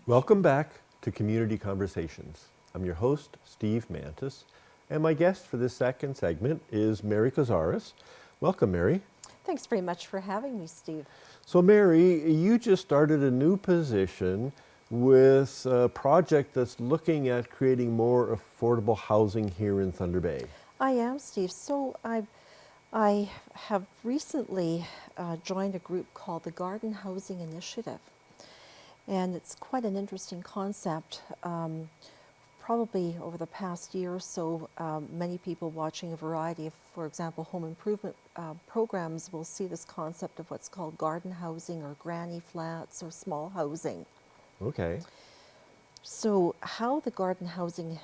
Welcome back to Community Conversations. I'm your host, Steve Mantis, and my guest for this second segment is Mary Kozorys. Welcome, Mary. Thanks very much for having me, Steve. So, Mary, you just started a new position with a project that's looking at creating more affordable housing here in Thunder Bay. I am, Steve. I have recently joined a group called the Garden Housing Initiative, and it's quite an interesting concept. Probably over the past year or so, many people watching a variety of, for example, home improvement programs will see this concept of what's called garden housing or granny flats or small housing. Okay. So how the Garden Housing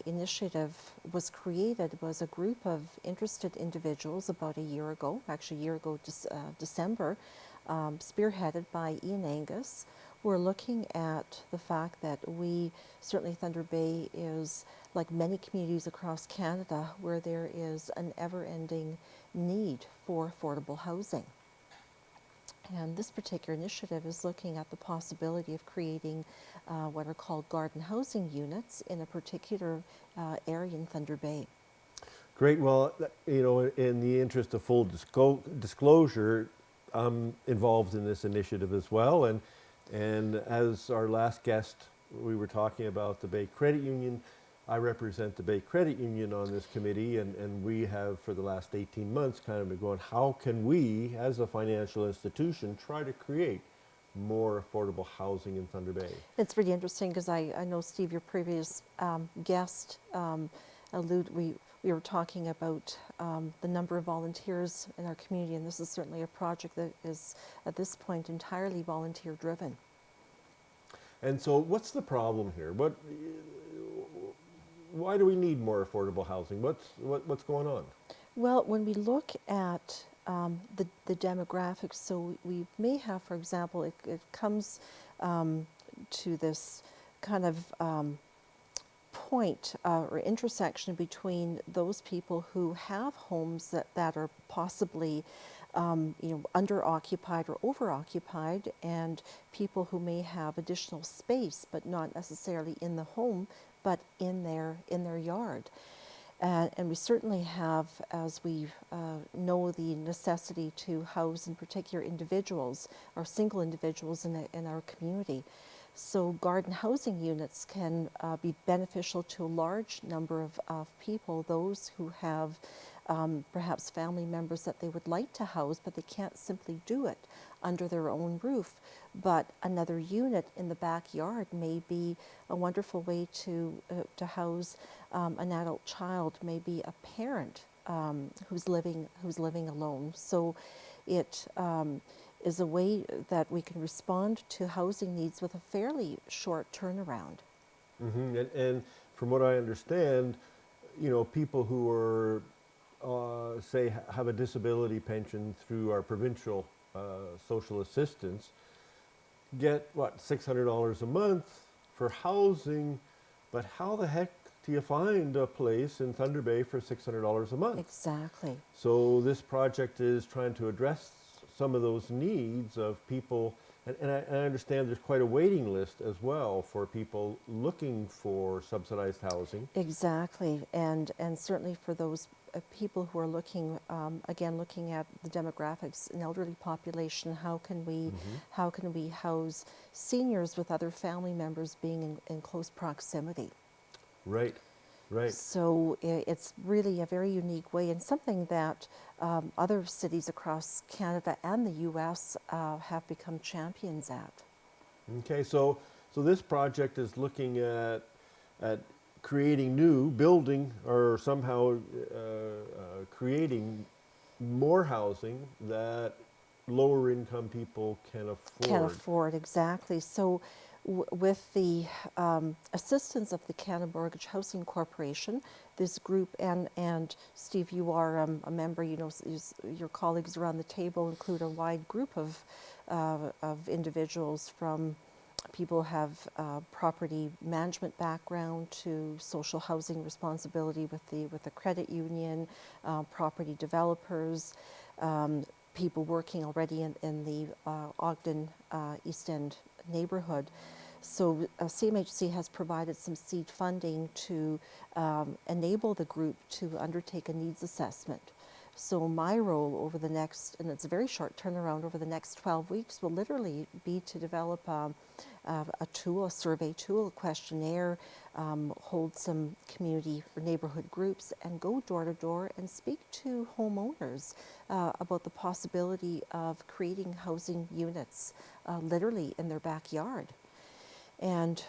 Initiative was created was a group of interested individuals about a year ago, actually a year ago December, spearheaded by Ian Angus. We're looking at the fact that certainly Thunder Bay is like many communities across Canada where there is an ever-ending need for affordable housing. And this particular initiative is looking at the possibility of creating what are called garden housing units in a particular area in Thunder Bay. Great. Well, in the interest of full disclosure, I'm involved in this initiative as well. And as our last guest, we were talking about the Bay Credit Union. I represent the Bay Credit Union on this committee, and we have, for the last 18 months, kind of been going, how can we, as a financial institution, try to create more affordable housing in Thunder Bay? It's really interesting because I know, Steve, your previous guest we were talking about the number of volunteers in our community, and this is certainly a project that is, at this point, entirely volunteer driven. And so what's the problem here? Why do we need more affordable housing? What's going on? Well, when we look at the demographics, so we may have, for example, it comes to this kind of point or intersection between those people who have homes that are possibly under-occupied or over-occupied, and people who may have additional space, but not necessarily in the home, but in their yard. And we certainly have, as we know, the necessity to house in particular individuals or single individuals in our community. So garden housing units can be beneficial to a large number of people, those who have perhaps family members that they would like to house, but they can't simply do it under their own roof. But another unit in the backyard may be a wonderful way to house an adult child, maybe a parent who's living alone. So it is a way that we can respond to housing needs with a fairly short turnaround. Mm-hmm. And from what I understand, people who are say have a disability pension through our provincial social assistance get $600 a month for housing, but how the heck do you find a place in Thunder Bay for $600 a month? Exactly. So this project is trying to address some of those needs of people, and I understand there's quite a waiting list as well for people looking for subsidized housing. Exactly, and certainly for those people who are looking, again, looking at the demographics, an elderly population, how can we house seniors with other family members being in close proximity? Right, right. So it's really a very unique way, and something that other cities across Canada and the U.S. Have become champions at. Okay, so this project is looking at building, or somehow creating more housing that lower income people can afford. Can afford, exactly. So with the assistance of the Canada Mortgage Housing Corporation, this group, and Steve, you are a member, your colleagues around the table include a wide group of individuals, from people who have property management background to social housing responsibility with the credit union, property developers, people working already in the Ogden East End neighbourhood. So CMHC has provided some seed funding to enable the group to undertake a needs assessment. So my role over the next, and it's a very short turnaround, over the next 12 weeks will literally be to develop a tool, a survey tool, a questionnaire, hold some community or neighborhood groups, and go door to door and speak to homeowners about the possibility of creating housing units literally in their backyard. And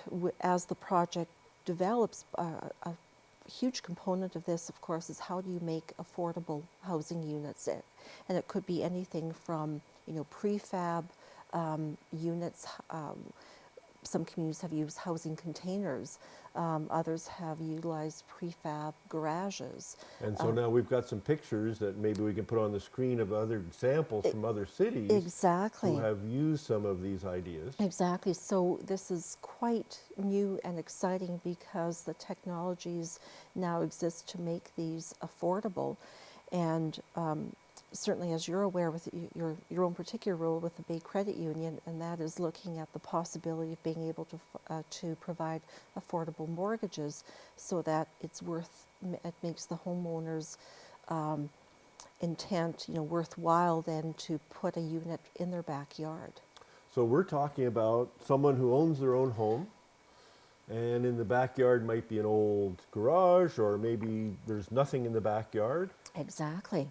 as the project develops, a huge component of this, of course, is how do you make affordable housing units? And it could be anything from, prefab units. Some communities have used housing containers. Others have utilized prefab garages. And so now we've got some pictures that maybe we can put on the screen of other examples from other cities Exactly. who have used some of these ideas. Exactly. So this is quite new and exciting because the technologies now exist to make these affordable. And certainly, as you're aware, with your own particular role with the Bay Credit Union, and that is looking at the possibility of being able to provide affordable mortgages, so that it makes the homeowners' intent, worthwhile then to put a unit in their backyard. So we're talking about someone who owns their own home, and in the backyard might be an old garage, or maybe there's nothing in the backyard. Exactly.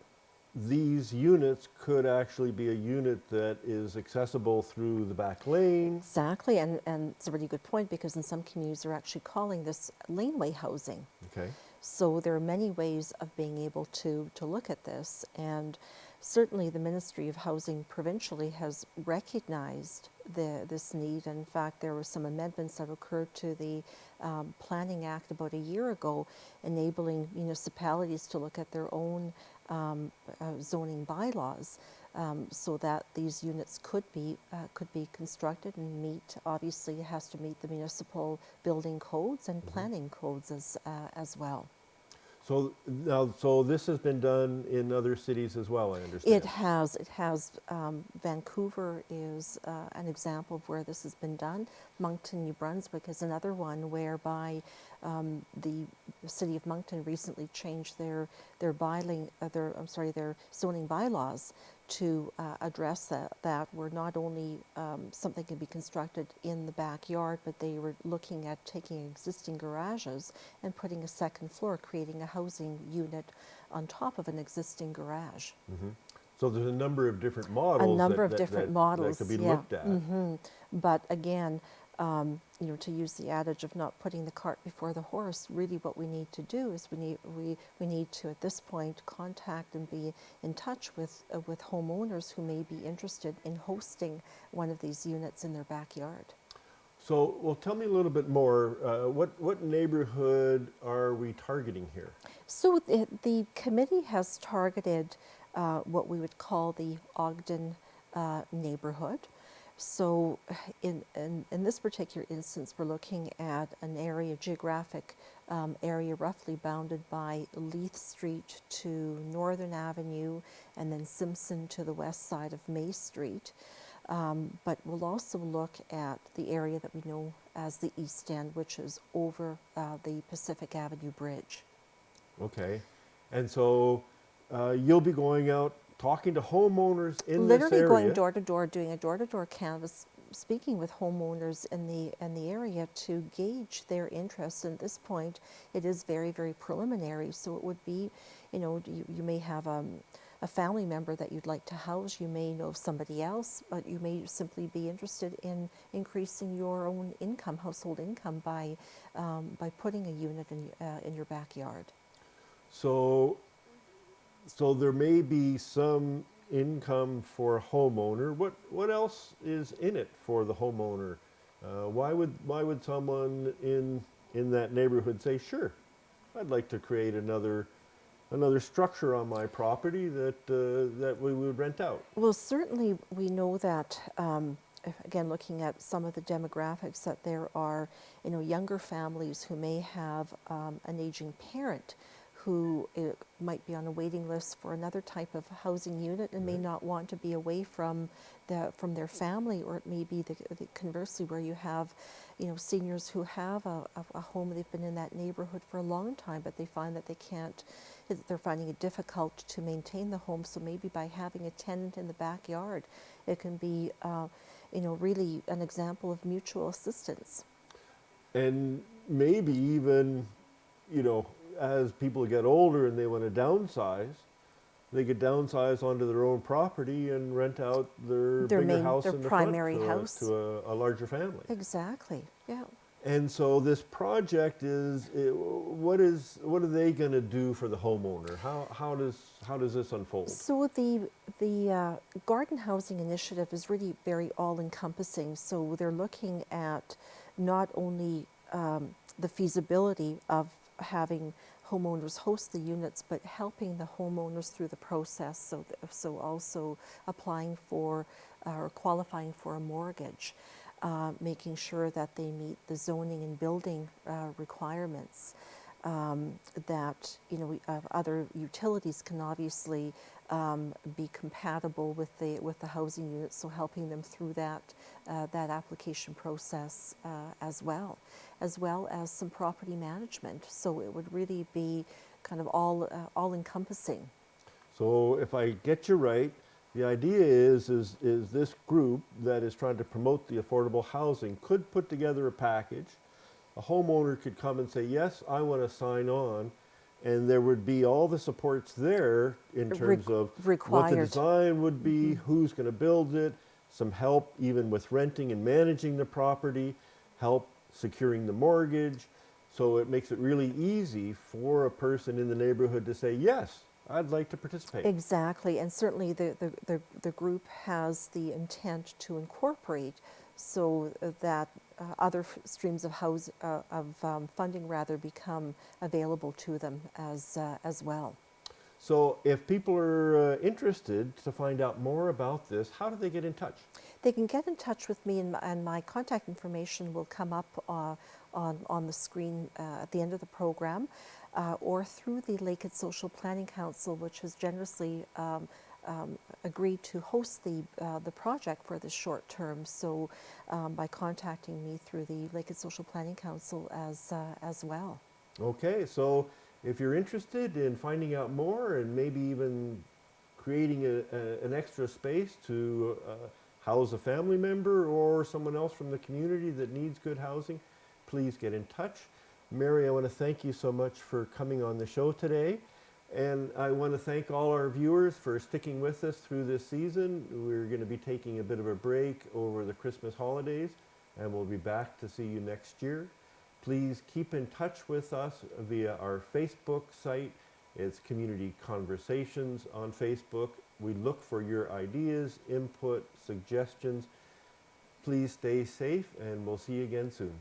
These units could actually be a unit that is accessible through the back lane. Exactly, and it's a really good point, because in some communities they're actually calling this laneway housing. Okay. So there are many ways of being able to look at this, and certainly the Ministry of Housing provincially has recognized this need. In fact, there were some amendments that occurred to the Planning Act about a year ago, enabling municipalities to look at their own zoning bylaws, so that these units could be constructed and meet. Obviously, it has to meet the municipal building codes and planning codes as well. So now, so this has been done in other cities as well, I understand. It has. It has. Vancouver is an example of where this has been done. Moncton, New Brunswick is another one whereby the city of Moncton recently changed their zoning bylaws to address that where not only something can be constructed in the backyard, but they were looking at taking existing garages and putting a second floor, creating a housing unit on top of an existing garage. Mm-hmm. So there's a number of different models. That could be looked at. Mm-hmm. But again, to use the adage of not putting the cart before the horse, really what we need to do is we need to, at this point, contact and be in touch with homeowners who may be interested in hosting one of these units in their backyard. So, well, tell me a little bit more. What neighborhood are we targeting here? So the committee has targeted what we would call the Ogden neighborhood. So in this particular instance, we're looking at an area, geographic area roughly bounded by Leith Street to Northern Avenue, and then Simpson to the west side of May Street. But we'll also look at the area that we know as the East End, which is over the Pacific Avenue Bridge. Okay. And so you'll be going out talking to homeowners in this area. Literally going door to door, doing a door-to-door canvass, speaking with homeowners in the area to gauge their interest. And at this point, it is very, very preliminary. So it would be, you may have a family member that you'd like to house. You may know of somebody else, but you may simply be interested in increasing your own income, household income, by putting a unit in your backyard. So there may be some income for a homeowner. What else is in it for the homeowner? Why would someone in that neighborhood say, sure, I'd like to create another structure on my property that we would rent out? Well, certainly we know that, again, looking at some of the demographics, that there are, younger families who may have an aging parent who might be on a waiting list for another type of housing unit and may not want to be away from their family, or it may be the conversely where you have, seniors who have a home, they've been in that neighborhood for a long time, but they find that they're finding it difficult to maintain the home. So maybe by having a tenant in the backyard, it can be, really an example of mutual assistance. And maybe even, as people get older and they want to downsize, they could downsize onto their own property and rent out their bigger house their in the primary front house. to a larger family. Exactly, yeah. And so this project what are they going to do for the homeowner? How does this unfold? So the garden housing initiative is really very all-encompassing. So they're looking at not only the feasibility of having homeowners host the units, but helping the homeowners through the process. So also applying for or qualifying for a mortgage, making sure that they meet the zoning and building requirements. That other utilities can obviously be compatible with the housing units, so helping them through that application process as well as some property management. So it would really be kind of all encompassing. So if I get you right, the idea is this group that is trying to promote the affordable housing could put together a package. A homeowner could come and say, yes, I want to sign on, and there would be all the supports there in terms of what the design would be, who's going to build it, some help even with renting and managing the property, help securing the mortgage. So it makes it really easy for a person in the neighborhood to say, yes, I'd like to participate. Exactly, and certainly the group has the intent to incorporate so that other streams of funding rather become available to them as well. So if people are interested to find out more about this, how do they get in touch? They can get in touch with me, and my contact information will come up on the screen at the end of the program, or through the Lakehead Social Planning Council, which has generously agreed to host the project for the short term. So by contacting me through the Lakehead Social Planning Council as well. Okay, so if you're interested in finding out more and maybe even creating an extra space to house a family member or someone else from the community that needs good housing, please get in touch. Mary, I want to thank you so much for coming on the show today. And I want to thank all our viewers for sticking with us through this season. We're going to be taking a bit of a break over the Christmas holidays, and we'll be back to see you next year. Please keep in touch with us via our Facebook site. It's Community Conversations on Facebook. We look for your ideas, input, suggestions. Please stay safe, and we'll see you again soon.